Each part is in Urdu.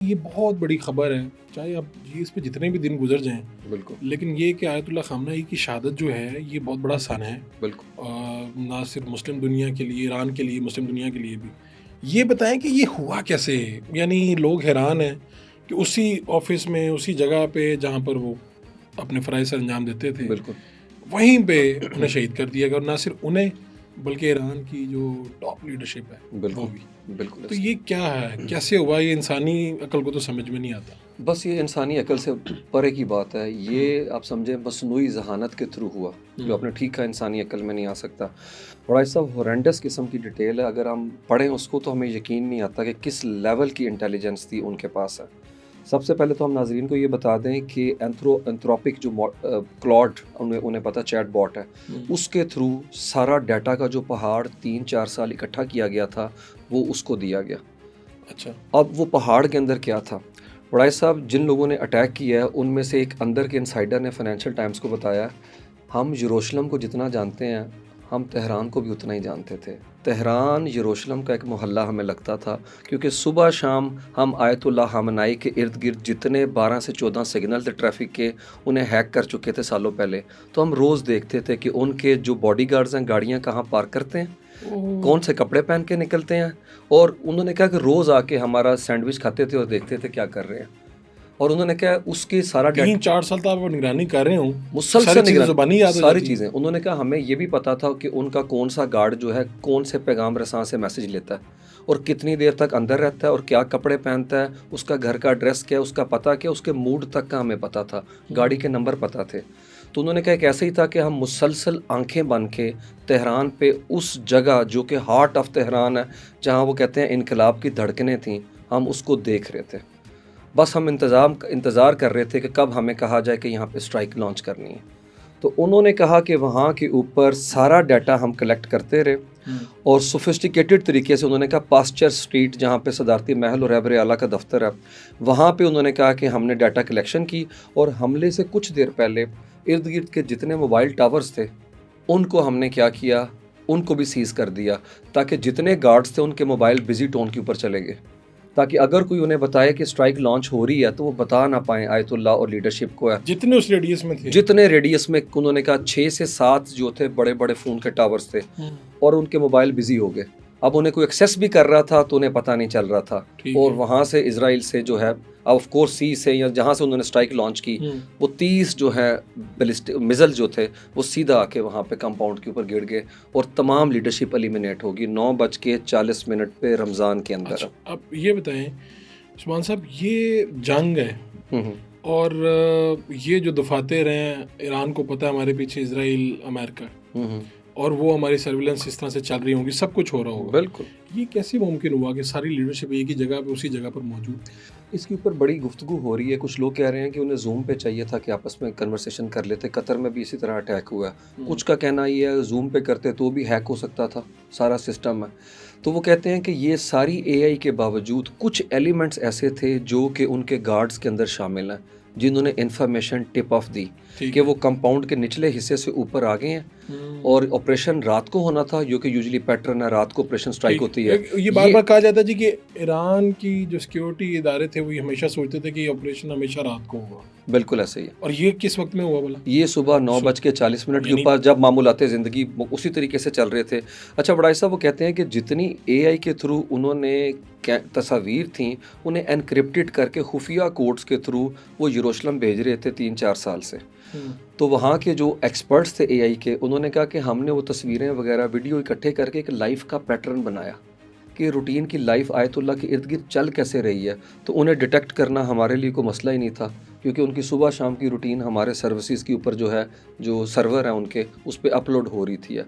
یہ بہت بڑی خبر ہے، چاہے اب یہ اس پہ جتنے بھی دن گزر جائیں، بالکل لیکن یہ کہ آیت اللہ خامنہ ای کی شہادت جو ہے یہ بہت بڑا سن ہے، بالکل نہ صرف مسلم دنیا کے لیے، ایران کے لیے، مسلم دنیا کے لیے بھی۔ یہ بتائیں کہ یہ ہوا کیسے؟ یعنی لوگ حیران ہیں کہ اسی آفس میں، اسی جگہ پہ جہاں پر وہ اپنے فرائض سر انجام دیتے تھے، بالکل وہیں پہ انہیں شہید کر دیا گیا، اور نہ صرف انہیں بلکہ ایران کی جو ٹاپ لیڈرشپ ہے وہ بالکل بھی۔ بالکل تو یہ کیا ہے، کیسے ہوا؟ یہ انسانی عقل کو تو سمجھ میں نہیں آتا۔ بس یہ انسانی عقل سے پرے کی بات ہے، یہ آپ سمجھیں مصنوعی ذہانت کے تھرو ہوا، جو آپ نے ٹھیک کہا انسانی عقل میں نہیں آ سکتا۔ بڑا ایسا ہورینڈس قسم کی ڈیٹیل ہے، اگر ہم پڑھیں اس کو تو ہمیں یقین نہیں آتا کہ کس لیول کی انٹیلیجنس تھی ان کے پاس ہے۔ سب سے پہلے تو ہم ناظرین کو یہ بتا دیں کہ اینتھروپک جو کلاڈ انہیں پتہ چیٹ باٹ ہے، اس کے تھرو سارا ڈیٹا کا جو پہاڑ 3-4 سال اکٹھا کیا گیا تھا وہ اس کو دیا گیا۔ اچھا، اب وہ پہاڑ کے اندر کیا تھا؟ وڑائی صاحب جن لوگوں نے اٹیک کیا ہے ان میں سے ایک اندر کے انسائڈر نے فائنینشیل ٹائمز کو بتایا، ہم یروشلم کو جتنا جانتے ہیں ہم تہران کو بھی اتنا ہی جانتے تھے۔ تہران یروشلم کا ایک محلہ ہمیں لگتا تھا، کیونکہ صبح شام ہم آیت اللہ خامنائی کے ارد گرد جتنے 12 سے 14 سگنل تھے ٹریفک کے، انہیں ہیک کر چکے تھے سالوں پہلے، تو ہم روز دیکھتے تھے کہ ان کے جو باڈی گارڈز ہیں گاڑیاں کہاں پارک کرتے ہیں، کون سے کپڑے پہن کے نکلتے ہیں، اور انہوں نے کہا کہ روز آ کے ہمارا سینڈوچ کھاتے تھے اور دیکھتے تھے کیا کر رہے ہیں۔ اور انہوں نے کہا اس کی سارا 3-4 سال تک آپ نگرانی کر رہے ہوں، مسلسل زبانی یاد ہو ساری جاتی چیزیں۔ انہوں نے کہا ہمیں یہ بھی پتا تھا کہ ان کا کون سا گارڈ جو ہے کون سے پیغام رساں سے میسج لیتا ہے اور کتنی دیر تک اندر رہتا ہے اور کیا کپڑے پہنتا ہے، اس کا گھر کا ایڈریس کیا، اس کا پتہ کیا، اس کے موڈ تک کا ہمیں پتا تھا، گاڑی کے نمبر پتا تھے۔ تو انہوں نے کہا کہ ایسا ہی تھا کہ ہم مسلسل آنکھیں بن کے تہران پہ اس جگہ جو کہ ہارٹ آف تہران ہے، جہاں وہ کہتے ہیں انقلاب کی دھڑکنیں تھیں، ہم اس کو دیکھ رہے تھے۔ بس ہم انتظار کر رہے تھے کہ کب ہمیں کہا جائے کہ یہاں پہ اسٹرائک لانچ کرنی ہے۔ تو انہوں نے کہا کہ وہاں کے اوپر سارا ڈیٹا ہم کلیکٹ کرتے رہے، اور سوفسٹیکیٹڈ طریقے سے انہوں نے کہا پاسچر اسٹریٹ جہاں پہ صدارتی محل اور رہبر اعلیٰ کا دفتر ہے، وہاں پہ انہوں نے کہا کہ ہم نے ڈیٹا کلیکشن کی، اور حملے سے کچھ دیر پہلے ارد گرد کے جتنے موبائل ٹاورز تھے ان کو ہم نے کیا کیا، ان کو بھی سیز کر دیا، تاکہ جتنے گارڈز تھے ان کے موبائل بزی ٹون کے اوپر چلے گئے، تاکہ اگر کوئی انہیں بتائے کہ اسٹرائک لانچ ہو رہی ہے تو وہ بتا نہ پائیں آیت اللہ اور لیڈرشپ کو ہے۔ جتنے اس ریڈیس میں تھے، جتنے ریڈیس میں انہوں نے کہا 6 سے 7 جو تھے بڑے بڑے فون کے ٹاورز تھے، اور ان کے موبائل بزی ہو گئے۔ اب انہیں کوئی ایکسیس بھی کر رہا تھا تو انہیں پتہ نہیں چل رہا تھا، اور وہاں سے اسرائیل سے جو ہے آف کورس سی سے یا جہاں سے انہوں نے اسٹرائک لانچ کی، وہ 30 جو ہے میزل جو تھے وہ سیدھا آ کے وہاں پہ کمپاؤنڈ کے اوپر گر گئے، اور تمام لیڈرشپ ایلیمینیٹ ہوگی 9:40 پہ رمضان کے اندر۔ اب یہ بتائیں عثمان صاحب، یہ جنگ ہے اور یہ جو دفاتر ہیں، ایران کو پتہ ہے ہمارے پیچھے اسرائیل، امریکہ، اور وہ ہماری سرویلنس اس طرح سے چل رہی ہوں گی، سب کچھ ہو رہا ہوگا، بالکل یہ کیسے ممکن ہوا کہ ساری لیڈرشپ ایک ہی جگہ پہ اسی جگہ پر موجود تھی؟ اس کے اوپر بڑی گفتگو ہو رہی ہے۔ کچھ لوگ کہہ رہے ہیں کہ انہیں زوم پہ چاہیے تھا کہ آپس میں کنورسیشن کر لیتے، قطر میں بھی اسی طرح اٹیک ہوا ہے، کچھ کا کہنا یہ ہے زوم پہ کرتے تو بھی ہیک ہو سکتا تھا، سارا سسٹم ہے۔ تو وہ کہتے ہیں کہ یہ ساری اے آئی کے باوجود کچھ ایلیمنٹس ایسے تھے جو کہ ان کے گارڈز کے اندر شامل ہیں، جنہوں نے انفارمیشن ٹپ آف دی کہ وہ کمپاؤنڈ کے نچلے حصے سے اوپر آ گئے ہیں، اور آپریشن رات کو ہونا تھا، جو کہ یوزلی پیٹرن ہے، رات کو آپریشن سٹرائک ہوتی ہے۔ یہ بار بار کہا جاتا ہے جی کہ ایران کی جو سیکیورٹی ادارے تھے وہ ہمیشہ سوچتے تھے کہ یہ آپریشن ہمیشہ رات کو ہوگا۔ بالکل ایسے ہی ہے۔ اور یہ کس وقت میں ہوا بھلا؟ یہ صبح 9:40 کے اوپر، جب معمولات زندگی اسی طریقے سے چل رہے تھے۔ اچھا بڑائی صاحب وہ کہتے ہیں کہ جتنی اے آئی کے تھرو انہوں نے تصاویر تھیں انہیں انکرپٹڈ کر کے خفیہ کوڈز کے تھرو وہ یروشلم بھیج رہے تھے 3-4 سال سے۔ تو وہاں کے جو ایکسپرٹس تھے اے آئی کے، انہوں نے کہا کہ ہم نے وہ تصویریں وغیرہ ویڈیو اکٹھے کر کے ایک لائف کا پیٹرن بنایا کہ روٹین کی لائف آیت اللہ کے ارد گرد چل کیسے رہی ہے، تو انہیں ڈیٹیکٹ کرنا ہمارے لیے کوئی مسئلہ ہی نہیں تھا، کیونکہ ان کی صبح شام کی روٹین ہمارے سروسز کے اوپر جو ہے، جو سرور ہیں ان کے، اس پہ اپلوڈ ہو رہی تھی۔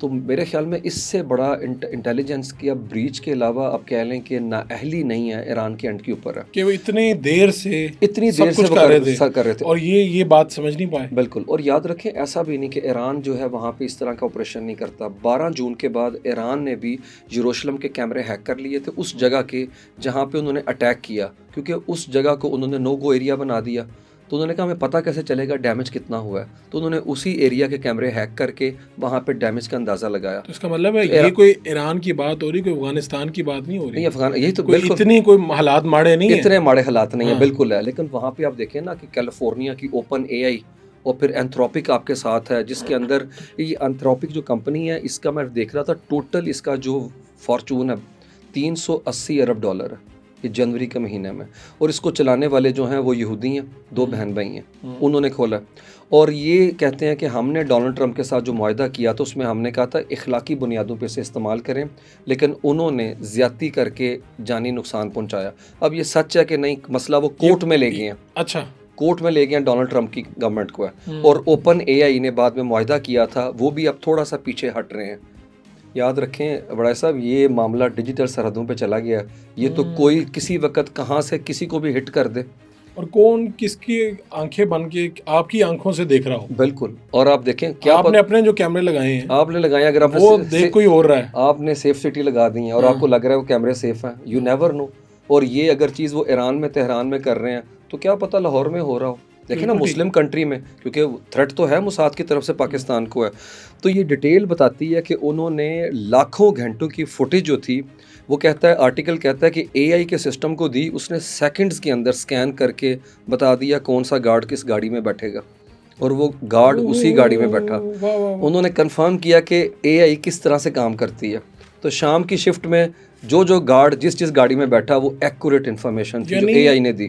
تو میرے خیال میں اس سے بڑا انٹیلیجنس کی اب بریچ کے علاوہ اب کہہ لیں کہ نااہلی نہیں ہے ایران کے اینڈ کے اوپر ہے کہ وہ اتنی دیر سے کچھ کر رہے تھے اور یہ بات سمجھ نہیں پائے۔ بالکل، اور یاد رکھیں ایسا بھی نہیں کہ ایران جو ہے وہاں پہ اس طرح کا آپریشن نہیں کرتا۔ 12 جون کے بعد ایران نے بھی یروشلم کے کیمرے ہیک کر لیے تھے اس جگہ کے جہاں پہ انہوں نے اٹیک کیا، کیونکہ اس جگہ کو انہوں نے نو گو ایریا بنا دیا، تو انہوں نے کہا ہمیں پتہ کیسے چلے گا ڈیمیج کتنا ہوا ہے؟ تو انہوں نے اسی ایریا کے کیمرے ہیک کر کے وہاں پہ ڈیمیج کا اندازہ لگایا. تو اس کا مطلب ہے یہ کوئی ایران کی بات ہو رہی، کوئی افغانستان کی بات نہیں ہو رہی. نہیں یہی تو کوئی بالکل اتنی کوئی حالات ماڑے نہیں ہیں. اتنے ماڑے حالات نہیں ہیں، بالکل ہے. لیکن وہاں پہ آپ دیکھیں نا کہ کیلیفورنیا کی اوپن اے آئی اور پھر اینتھروپک آپ کے ساتھ ہے، جس کے اندر یہ اینتھروپک جو کمپنی ہے اس کا میں دیکھ رہا تھا ٹوٹل اس کا جو فارچون ہے $380 ارب ہے یہ جنوری کے مہینے میں. اور اس کو چلانے والے جو ہیں وہ یہودی ہیں، 2 بہن بھائی ہیں، انہوں نے کھولا. اور یہ کہتے ہیں کہ ہم نے ڈونلڈ ٹرمپ کے ساتھ جو معاہدہ کیا تو اس میں ہم نے کہا تھا اخلاقی بنیادوں پہ سے استعمال کریں، لیکن انہوں نے زیادتی کر کے جانی نقصان پہنچایا. اب یہ سچ ہے کہ نہیں، مسئلہ وہ کورٹ میں لے گئے ہیں. اچھا، کورٹ میں لے گئے ہیں ڈونلڈ ٹرمپ کی گورنمنٹ کو ہے. اور اوپن اے آئی نے بعد میں معاہدہ کیا تھا، وہ بھی اب تھوڑا سا پیچھے ہٹ رہے ہیں. یاد رکھیں بڑا صاحب، یہ معاملہ ڈیجیٹل سرحدوں پہ چلا گیا. یہ تو کوئی کسی وقت کہاں سے کسی کو بھی ہٹ کر دے، اور کون کس کی آنکھیں بن کے آپ کی آنکھوں سے دیکھ رہا ہو. بالکل. اور آپ دیکھیں کیا آپ نے اپنے جو کیمرے لگائے ہیں آپ نے لگایا، اگر آپ وہ دیکھ کوئی اور رہا ہے، آپ نے سیف سٹی لگا دی ہیں اور آپ کو لگ رہا ہے وہ کیمرے سیف ہیں، یو نیور نو. اور یہ اگر چیز وہ ایران میں تہران میں کر رہے ہیں تو کیا پتہ لاہور میں ہو رہا ہو. دیکھیں نا مسلم کنٹری میں، کیونکہ تھریٹ تو ہے موساد کی طرف سے پاکستان کو ہے. تو یہ ڈیٹیل بتاتی ہے کہ انہوں نے لاکھوں گھنٹوں کی فوٹیج جو تھی، وہ کہتا ہے آرٹیکل کہتا ہے کہ اے آئی کے سسٹم کو دی، اس نے سیکنڈز کے اندر سکین کر کے بتا دیا کون سا گارڈ کس گاڑی میں بیٹھے گا، اور وہ گارڈ اسی گاڑی میں بیٹھا. انہوں نے کنفرم کیا کہ اے آئی کس طرح سے کام کرتی ہے. تو شام کی شفٹ میں جو گارڈ جس گاڑی میں بیٹھا وہ ایکوریٹ انفارمیشن تھی جو اے آئی نے دی.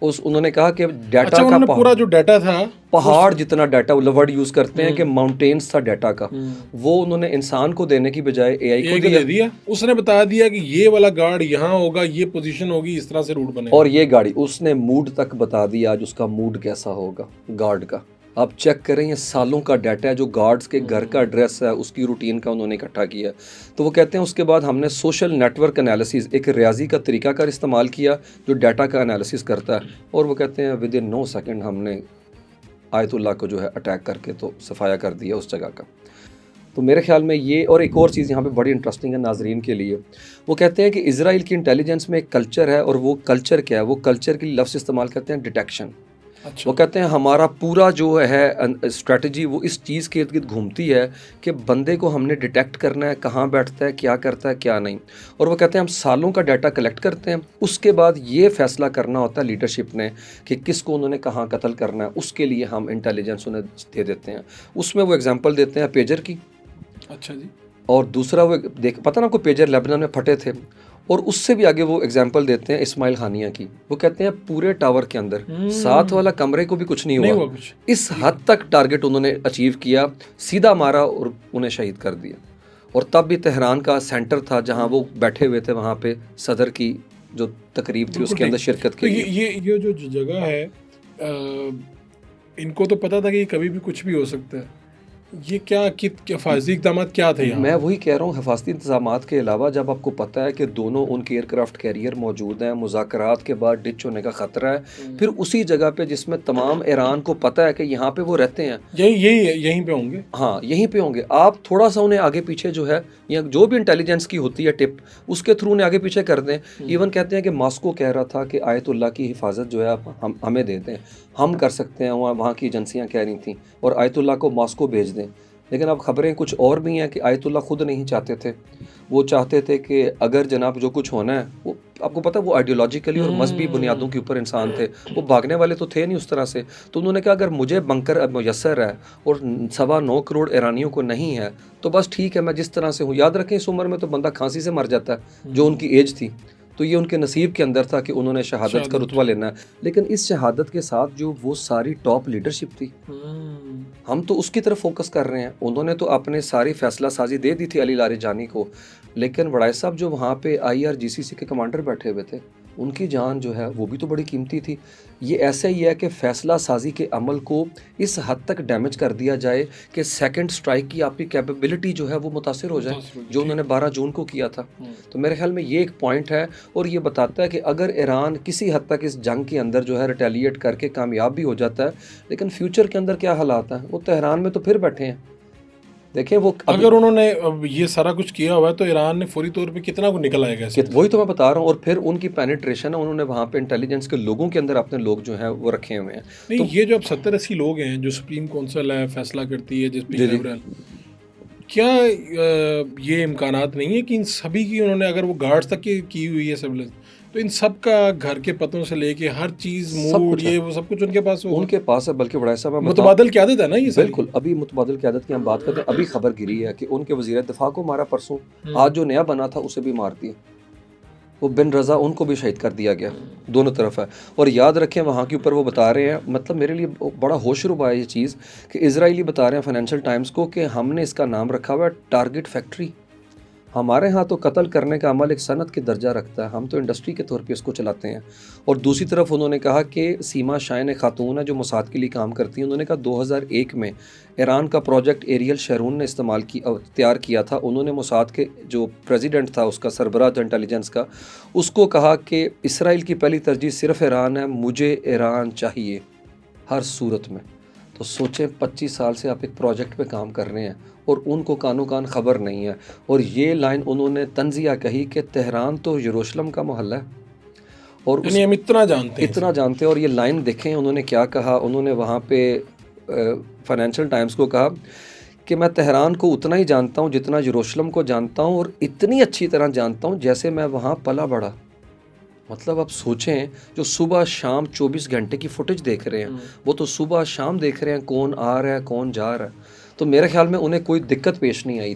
انہوں نے کہا کہ ڈیٹا کا پورا جو ڈیٹا تھا، پہاڑ جتنا ڈیٹا، وہ ورڈ یوز کرتے ہیں کہ ماؤنٹینز تھا ڈیٹا کا، وہ انہوں نے انسان کو دینے کی بجائے اے آئی کو دیا. اس نے بتا دیا کہ یہ والا گارڈ یہاں ہوگا، یہ پوزیشن ہوگی، اس طرح سے روٹ بنے، اور یہ گاڑی اس نے موڈ تک بتا دیا آج اس کا موڈ کیسا ہوگا گارڈ کا. آپ چیک کریں، یہ سالوں کا ڈیٹا ہے جو گارڈز کے گھر کا ایڈریس ہے، اس کی روٹین کا انہوں نے اکٹھا کیا. تو وہ کہتے ہیں اس کے بعد ہم نے سوشل نیٹ ورک انالیسز، ایک ریاضی کا طریقہ کار استعمال کیا جو ڈیٹا کا انالیسز کرتا ہے. اور وہ کہتے ہیں ود ان 9 سیکنڈ ہم نے آیت اللہ کو جو ہے اٹیک کر کے تو صفایا کر دیا اس جگہ کا. تو میرے خیال میں یہ، اور ایک اور چیز یہاں پہ بڑی انٹرسٹنگ ہے ناظرین کے لیے. وہ کہتے ہیں کہ اسرائیل کی انٹیلیجنس میں ایک کلچر ہے، اور وہ کلچر کیا ہے؟ وہ کلچر کے لفظ استعمال کرتے ہیں ڈیٹیکشن. وہ کہتے ہیں ہمارا پورا جو ہے اسٹریٹجی وہ اس چیز کے ارد گرد گھومتی ہے کہ بندے کو ہم نے ڈیٹیکٹ کرنا ہے، کہاں بیٹھتا ہے، کیا کرتا ہے، کیا نہیں. اور وہ کہتے ہیں ہم سالوں کا ڈیٹا کلیکٹ کرتے ہیں، اس کے بعد یہ فیصلہ کرنا ہوتا ہے لیڈرشپ نے کہ کس کو انہوں نے کہاں قتل کرنا ہے. اس کے لیے ہم انٹیلیجنس انہیں دے دیتے ہیں. اس میں وہ اگزامپل دیتے ہیں پیجر کی. اچھا جی. اور دوسرا وہ پتہ نا کو پیجر لیبنان میں پھٹے تھے، اور اس سے بھی آگے وہ اگزامپل دیتے ہیں اسماعیل خانیہ کی. وہ کہتے ہیں پورے ٹاور کے اندر ساتھ والا کمرے کو بھی کچھ نہیں ہوا. اس حد تک ٹارگٹ انہوں نے اچیو کیا، سیدھا مارا اور انہیں شہید کر دیا. اور تب بھی تہران کا سینٹر تھا جہاں وہ بیٹھے ہوئے تھے، وہاں پہ صدر کی جو تقریب تھی اس کے اندر شرکت کے لیے. یہ جو جگہ ہے، ان کو تو پتا تھا کہ یہ کبھی بھی کچھ بھی ہو سکتا ہے. یہ کیا حفاظتی اقدامات کیا تھے یہاں؟ میں وہی کہہ رہا ہوں، حفاظتی انتظامات کے علاوہ جب آپ کو پتہ ہے کہ دونوں ان کے ایئر کرافٹ کیریئر موجود ہیں، مذاکرات کے بعد ڈچ ہونے کا خطرہ ہے، پھر اسی جگہ پہ جس میں تمام ایران کو پتہ ہے کہ یہاں پہ وہ رہتے ہیں، یہیں پہ ہوں گے. ہاں یہیں پہ ہوں گے. آپ تھوڑا سا انہیں آگے پیچھے جو ہے، یا جو بھی انٹیلیجنس کی ہوتی ہے ٹپ، اس کے تھرو انہیں آگے پیچھے کر دیں. ایون کہتے ہیں کہ ماسکو کہہ رہا تھا کہ آیت اللہ کی حفاظت جو ہے آپ ہمیں دے دیں، ہم کر سکتے ہیں، وہاں کی ایجنسیاں کہہ رہی تھیں، اور آیت اللہ کو ماسکو بھیج دیں. لیکن اب خبریں کچھ اور بھی ہیں کہ آیت اللہ خود نہیں چاہتے تھے. وہ چاہتے تھے کہ اگر جناب جو کچھ ہونا ہے، وہ آپ کو پتہ وہ آئیڈیولوجیکلی اور مذہبی بنیادوں کے اوپر انسان تھے، وہ بھاگنے والے تو تھے نہیں اس طرح سے. تو انہوں نے کہا اگر مجھے بنکر میسر ہے اور 9.25 کروڑ ایرانیوں کو نہیں ہے تو بس ٹھیک ہے، میں جس طرح سے ہوں. یاد رکھیں اس عمر میں تو بندہ کھانسی سے مر جاتا ہے جو ان کی ایج تھی. تو یہ ان کے نصیب کے اندر تھا کہ انہوں نے شہادت کا رتبہ لینا ہے. لیکن اس شہادت کے ساتھ جو وہ ساری ٹاپ لیڈرشپ تھی، ہم تو اس کی طرف فوکس کر رہے ہیں. انہوں نے تو اپنے ساری فیصلہ سازی دے دی تھی علی لاریجانی کو، لیکن وڑائے صاحب جو وہاں پہ IRGC کے کمانڈر بیٹھے ہوئے تھے، ان کی جان جو ہے وہ بھی تو بڑی قیمتی تھی. یہ ایسا ہی ہے کہ فیصلہ سازی کے عمل کو اس حد تک ڈیمیج کر دیا جائے کہ سیکنڈ سٹرائک کی آپ کی کیپیبلٹی جو ہے وہ متاثر ہو جائے، جو انہوں نے 12 جون کو کیا تھا. تو میرے خیال میں یہ ایک پوائنٹ ہے، اور یہ بتاتا ہے کہ اگر ایران کسی حد تک اس جنگ کے اندر جو ہے ریٹیلیٹ کر کے کامیاب بھی ہو جاتا ہے، لیکن فیوچر کے اندر کیا حالات ہیں. وہ تہران میں تو پھر بیٹھے ہیں، دیکھیں وہ اگر انہوں نے اب یہ سارا کچھ کیا ہوا ہے تو ایران نے فوری طور پہ کتنا کو نکل آئے گا اس میں؟ وہی تو میں بتا رہا ہوں. اور پھر ان کی پینیٹریشن ہے, انہوں نے وہاں پہ انٹیلیجنس کے لوگوں کے اندر اپنے لوگ جو ہیں وہ رکھے ہوئے ہیں. نہیں یہ جو اب 70-80 لوگ ہیں جو سپریم کونسل ہے فیصلہ کرتی ہے جس پہ لیبرل, کیا یہ امکانات نہیں ہے کہ ان سبھی کی انہوں نے اگر وہ گارڈز تک کی ہوئی ہے سرویلنس تو ان سب کا گھر کے پتوں سے لے کے ہر چیز موڈ یہ وہ سب کچھ ان کے پاس ہوگا؟ ان کے پاس ہے. بلکہ بڑا صاحب متبادل قیادت ہے نا یہ ساری. بالکل. ابھی متبادل قیادت کی ہم بات کرتے ہیں, ابھی خبر گری ہے کہ ان کے وزیر دفاع کو مارا پرسوں, آج جو نیا بنا تھا اسے بھی مار دیا. وہ بن رضا ان کو بھی شہید کر دیا گیا. دونوں طرف ہے. اور یاد رکھیں وہاں کے اوپر وہ بتا رہے ہیں, مطلب میرے لیے بڑا ہوش ربا ہے یہ چیز کہ اسرائیلی بتا رہے ہیں فائنینشیل ٹائمز کو کہ ہم نے اس کا نام رکھا ہوا ہے ٹارگٹ فیکٹری. ہمارے ہاں تو قتل کرنے کا عمل ایک صنعت کے درجہ رکھتا ہے, ہم تو انڈسٹری کے طور پہ اس کو چلاتے ہیں. اور دوسری طرف انہوں نے کہا کہ سیما شائن خاتون ہے جو موساد کے لیے کام کرتی ہیں, انہوں نے کہا 2001 میں ایران کا پروجیکٹ ایریل شیرون نے تیار کیا تھا. انہوں نے موساد کے جو پریزیڈنٹ تھا اس کا سربراہ تھا انٹیلیجنس کا, اس کو کہا کہ اسرائیل کی پہلی ترجیح صرف ایران ہے, مجھے ایران چاہیے ہر صورت میں. تو سوچیں 25 سال سے آپ ایک پروجیکٹ پہ کام کر رہے ہیں اور ان کو کانوں کان خبر نہیں ہے. اور یہ لائن انہوں نے تنزیہ کہی کہ تہران تو یروشلم کا محلہ ہے, اور یعنی ہم اتنا جانتے ہیں ہیں. اور یہ لائن دیکھیں انہوں نے کیا کہا. انہوں نے وہاں پہ فائنینشیل ٹائمز کو کہا کہ میں تہران کو اتنا ہی جانتا ہوں جتنا یروشلم کو جانتا ہوں, اور اتنی اچھی طرح جانتا ہوں جیسے میں وہاں پلا بڑھا. مطلب آپ سوچیں جو صبح شام 24 گھنٹے کی فوٹیج دیکھ رہے ہیں, وہ تو صبح شام دیکھ رہے ہیں کون آ رہا ہے کون جا رہا ہے. تو میرے خیال میں انہیں کوئی دقت پیش نہیں آئی.